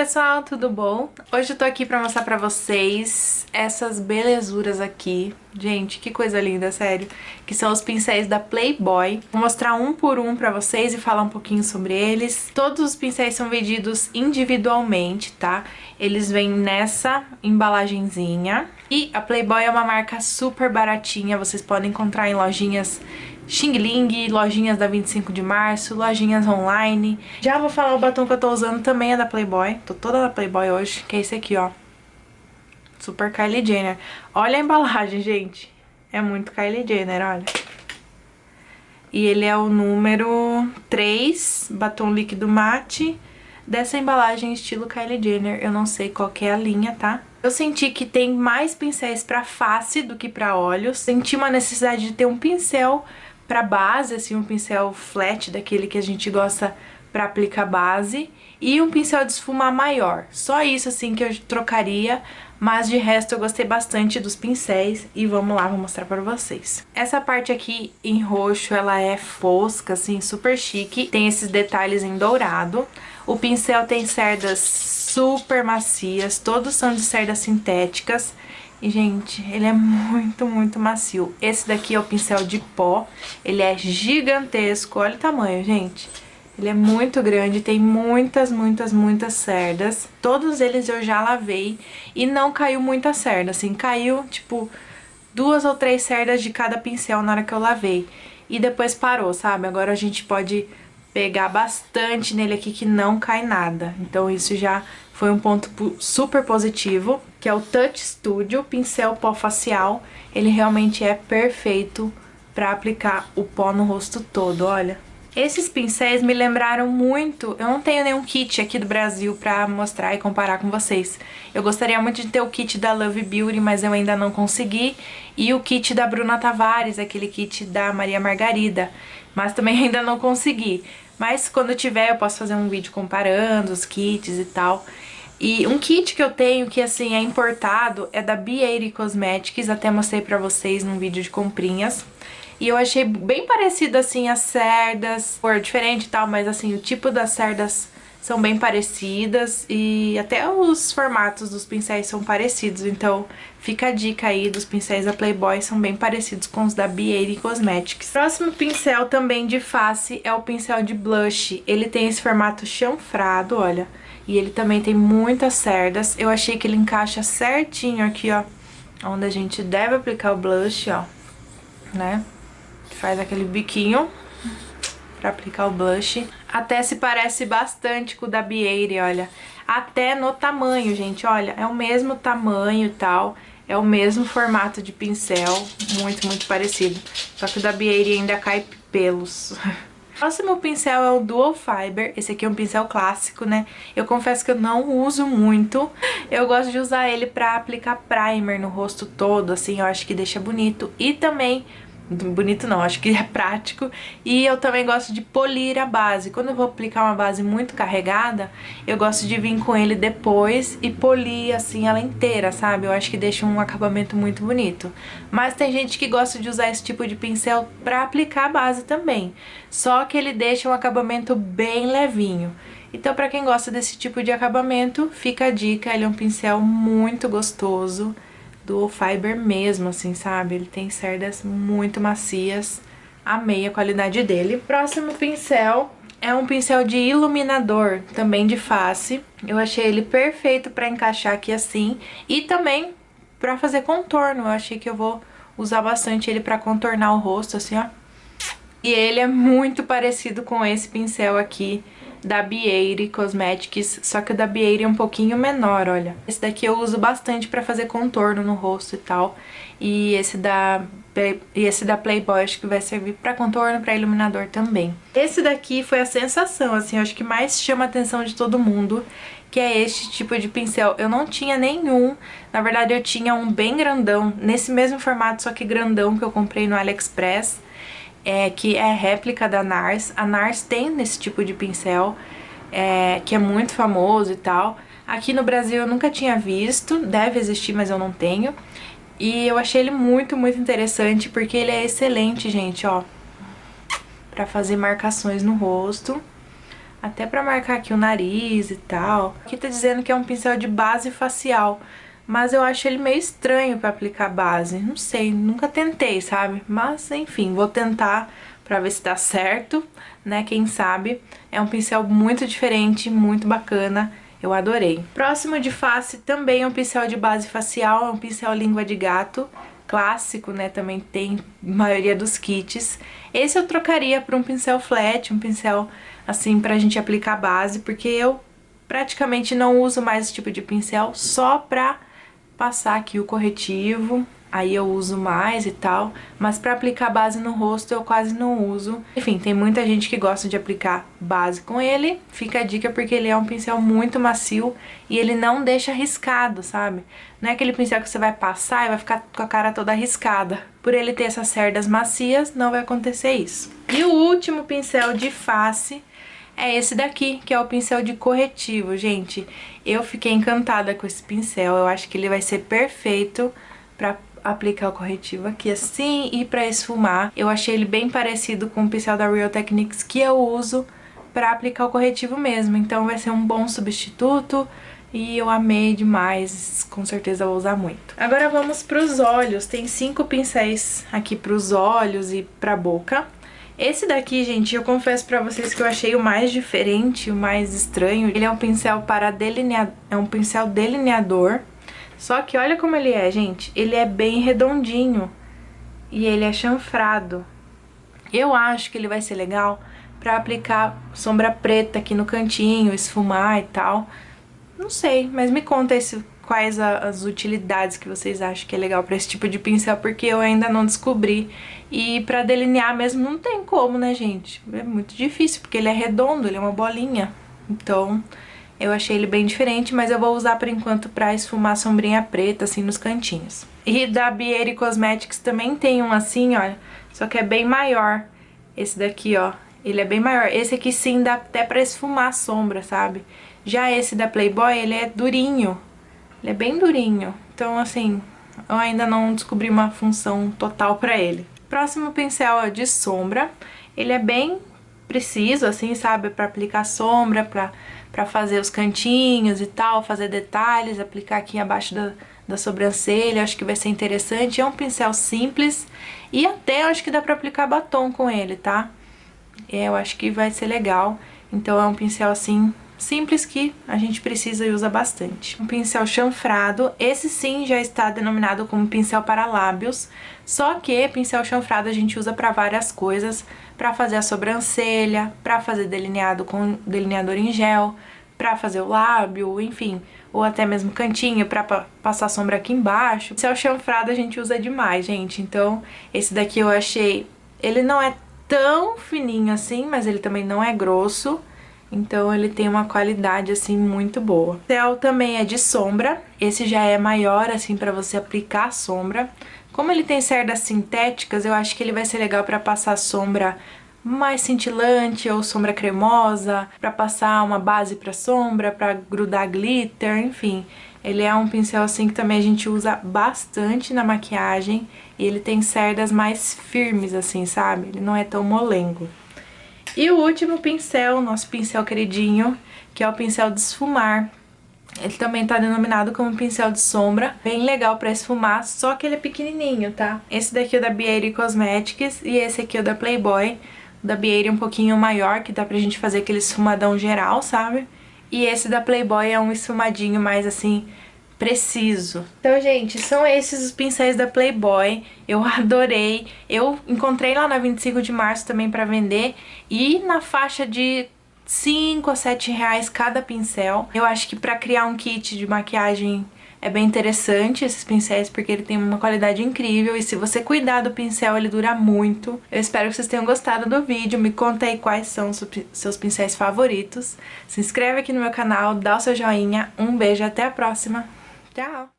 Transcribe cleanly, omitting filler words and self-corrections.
pessoal, tudo bom? Hoje eu tô aqui pra mostrar pra vocês essas belezuras aqui. Gente, que coisa linda, sério. Que são os pincéis da Playboy. Vou mostrar um por um pra vocês e falar um pouquinho sobre eles. Todos os pincéis são vendidos individualmente, tá? Eles vêm nessa embalagenzinha. E a Playboy é uma marca super baratinha, vocês podem encontrar em lojinhas Xing Ling, lojinhas da 25 de março, lojinhas online. Já vou falar o batom que eu tô usando também é da Playboy. Tô toda da Playboy hoje, que é esse aqui, ó. Super Kylie Jenner. Olha a embalagem, gente. É muito Kylie Jenner, olha. E ele é o número 3, batom líquido mate, dessa embalagem estilo Kylie Jenner. Eu não sei qual que é a linha, tá? Eu senti que tem mais pincéis pra face do que pra olhos. Senti uma necessidade de ter um pincel pra base, assim, um pincel flat, daquele que a gente gosta pra aplicar base, e um pincel de esfumar maior. Só isso, assim, que eu trocaria, mas de resto eu gostei bastante dos pincéis e vamos lá, vou mostrar pra vocês. Essa parte aqui em roxo, ela é fosca, assim, super chique, tem esses detalhes em dourado. O pincel tem cerdas super macias, todos são de cerdas sintéticas. E, gente, ele é muito, muito macio. Esse daqui é o pincel de pó, ele é gigantesco, olha o tamanho, gente. Ele é muito grande, tem muitas, muitas, muitas cerdas. Todos eles eu já lavei e não caiu muita cerda, assim, caiu, tipo, 2 ou 3 cerdas de cada pincel na hora que eu lavei. E depois parou, sabe? Agora a gente pode pegar bastante nele aqui que não cai nada. Então isso já foi um ponto super positivo, que é o Touch Studio Pincel Pó Facial. Ele realmente é perfeito pra aplicar o pó no rosto todo, olha. Esses pincéis me lembraram muito, eu não tenho nenhum kit aqui do Brasil pra mostrar e comparar com vocês. Eu gostaria muito de ter o kit da Love Beauty, mas eu ainda não consegui. E o kit da Bruna Tavares, aquele kit da Maria Margarida, mas também ainda não consegui. Mas quando tiver eu posso fazer um vídeo comparando os kits e tal. E um kit que eu tenho que assim é importado é da B80 Cosmetics, até mostrei pra vocês num vídeo de comprinhas. E eu achei bem parecido assim as cerdas, cor diferente e tal, mas assim o tipo das cerdas são bem parecidas e até os formatos dos pincéis são parecidos. Então fica a dica aí dos pincéis da Playboy, são bem parecidos com os da B80 Cosmetics. Próximo pincel também de face é o pincel de blush. Ele tem esse formato chanfrado, olha. E ele também tem muitas cerdas. Eu achei que ele encaixa certinho aqui, ó, onde a gente deve aplicar o blush, ó, né? Faz aquele biquinho pra aplicar o blush. Até se parece bastante com o da B80, olha. Até no tamanho, gente, olha. É o mesmo tamanho e tal. É o mesmo formato de pincel. Muito, muito parecido. Só que o da B80 ainda cai pelos. O próximo pincel é o Dual Fiber. Esse aqui é um pincel clássico, né? Eu confesso que eu não uso muito. Eu gosto de usar ele pra aplicar primer no rosto todo, assim. Eu acho que deixa bonito. E também... bonito não, acho que é prático. E eu também gosto de polir a base. Quando eu vou aplicar uma base muito carregada, eu gosto de vir com ele depois e polir assim ela inteira, sabe? Eu acho que deixa um acabamento muito bonito. Mas tem gente que gosta de usar esse tipo de pincel pra aplicar a base também. Só que ele deixa um acabamento bem levinho. Então pra quem gosta desse tipo de acabamento, fica a dica, ele é um pincel muito gostoso. Dual Fiber mesmo, assim, sabe? Ele tem cerdas muito macias. Amei a qualidade dele. Próximo pincel é um pincel de iluminador, também de face. Eu achei ele perfeito pra encaixar aqui assim. E também pra fazer contorno. Eu achei que eu vou usar bastante ele pra contornar o rosto, assim, ó. E ele é muito parecido com esse pincel aqui da B80 Cosmetics, só que o da B80 é um pouquinho menor, olha. Esse daqui eu uso bastante pra fazer contorno no rosto e tal. E esse da Playboy acho que vai servir pra contorno, pra iluminador também. Esse daqui foi a sensação, assim, eu acho que mais chama a atenção de todo mundo, que é este tipo de pincel. Eu não tinha nenhum, na verdade eu tinha um bem grandão, nesse mesmo formato, só que grandão, que eu comprei no AliExpress. Que é réplica da NARS. A NARS tem esse tipo de pincel, que é muito famoso e tal. Aqui no Brasil eu nunca tinha visto, deve existir, mas eu não tenho. E eu achei ele muito, muito interessante, porque ele é excelente, gente, ó, pra fazer marcações no rosto. até pra marcar aqui o nariz e tal. Aqui tá dizendo que é um pincel de base facial, mas eu acho ele meio estranho pra aplicar base. Não sei, nunca tentei, sabe? Mas, enfim, vou tentar pra ver se dá certo, né? Quem sabe. É um pincel muito diferente, muito bacana. Eu adorei. Próximo de face também é um pincel de base facial, é um pincel língua de gato. Clássico, né? Também tem maioria dos kits. Esse eu trocaria por um pincel flat, um pincel assim pra gente aplicar base, porque eu praticamente não uso mais esse tipo de pincel, só pra passar aqui o corretivo, aí eu uso mais e tal, mas pra aplicar base no rosto eu quase não uso. Enfim, tem muita gente que gosta de aplicar base com ele, fica a dica porque ele é um pincel muito macio e ele não deixa riscado, sabe? Não é aquele pincel que você vai passar e vai ficar com a cara toda riscada. Por ele ter essas cerdas macias, não vai acontecer isso. E o último pincel de face é esse daqui, que é o pincel de corretivo, gente. Eu fiquei encantada com esse pincel, eu acho que ele vai ser perfeito pra aplicar o corretivo aqui assim e pra esfumar. Eu achei ele bem parecido com o pincel da Real Techniques que eu uso pra aplicar o corretivo mesmo, então vai ser um bom substituto e eu amei demais, com certeza vou usar muito. Agora vamos pros olhos, tem 5 pincéis aqui pros olhos e pra boca. Esse daqui, gente, eu confesso pra vocês que eu achei o mais diferente, o mais estranho. Ele é um pincel para delinear, é um pincel delineador. Só que olha como ele é, gente. Ele é bem redondinho e ele é chanfrado. Eu acho que ele vai ser legal pra aplicar sombra preta aqui no cantinho, esfumar e tal. Não sei, mas me conta quais as utilidades que vocês acham que é legal pra esse tipo de pincel, porque eu ainda não descobri. E pra delinear mesmo não tem como, né, gente? É muito difícil, porque ele é redondo, ele é uma bolinha. Então, eu achei ele bem diferente, mas eu vou usar por enquanto pra esfumar sombrinha preta, assim, nos cantinhos. E da Beauty Cosmetics também tem um assim, ó, só que é bem maior. Esse daqui, ó, ele é bem maior. Esse aqui sim dá até pra esfumar a sombra, sabe? Já esse da Playboy, ele é durinho. Ele é bem durinho. Então, assim, eu ainda não descobri uma função total pra ele. Próximo pincel é de sombra. Ele é bem preciso, assim, sabe? Pra aplicar sombra, pra fazer os cantinhos e tal, fazer detalhes, aplicar aqui abaixo da sobrancelha. Acho que vai ser interessante. É um pincel simples e até acho que dá pra aplicar batom com ele, tá? Eu acho que vai ser legal. Então é um pincel, assim, simples que a gente precisa e usa bastante. Um pincel chanfrado, esse sim já está denominado como pincel para lábios, só que pincel chanfrado a gente usa para várias coisas, para fazer a sobrancelha, para fazer delineado com delineador em gel, para fazer o lábio, enfim, ou até mesmo cantinho para passar sombra aqui embaixo. Pincel chanfrado a gente usa demais, gente, então esse daqui eu achei, ele não é tão fininho assim, mas ele também não é grosso. Então ele tem uma qualidade assim muito boa. O pincel também é de sombra, esse já é maior assim pra você aplicar a sombra. Como ele tem cerdas sintéticas, eu acho que ele vai ser legal pra passar sombra mais cintilante ou sombra cremosa, pra passar uma base pra sombra, pra grudar glitter, enfim. Ele é um pincel assim que também a gente usa bastante na maquiagem e ele tem cerdas mais firmes assim, sabe? Ele não é tão molengo. E o último pincel, nosso pincel queridinho, que é o pincel de esfumar. Ele também tá denominado como pincel de sombra, bem legal pra esfumar, só que ele é pequenininho, tá? Esse daqui é o da Beauty Cosmetics e esse aqui é o da Playboy. O da Beauty é um pouquinho maior, que dá pra gente fazer aquele esfumadão geral, sabe? E esse da Playboy é um esfumadinho mais assim, preciso. Então, gente, são esses os pincéis da Playboy. Eu adorei. Eu encontrei lá na 25 de março também pra vender e na faixa de 5 a 7 reais cada pincel. Eu acho que pra criar um kit de maquiagem é bem interessante esses pincéis, porque ele tem uma qualidade incrível e se você cuidar do pincel, ele dura muito. Eu espero que vocês tenham gostado do vídeo. Me conta aí quais são os seus pincéis favoritos. Se inscreve aqui no meu canal, dá o seu joinha. Um beijo, até a próxima. Tchau!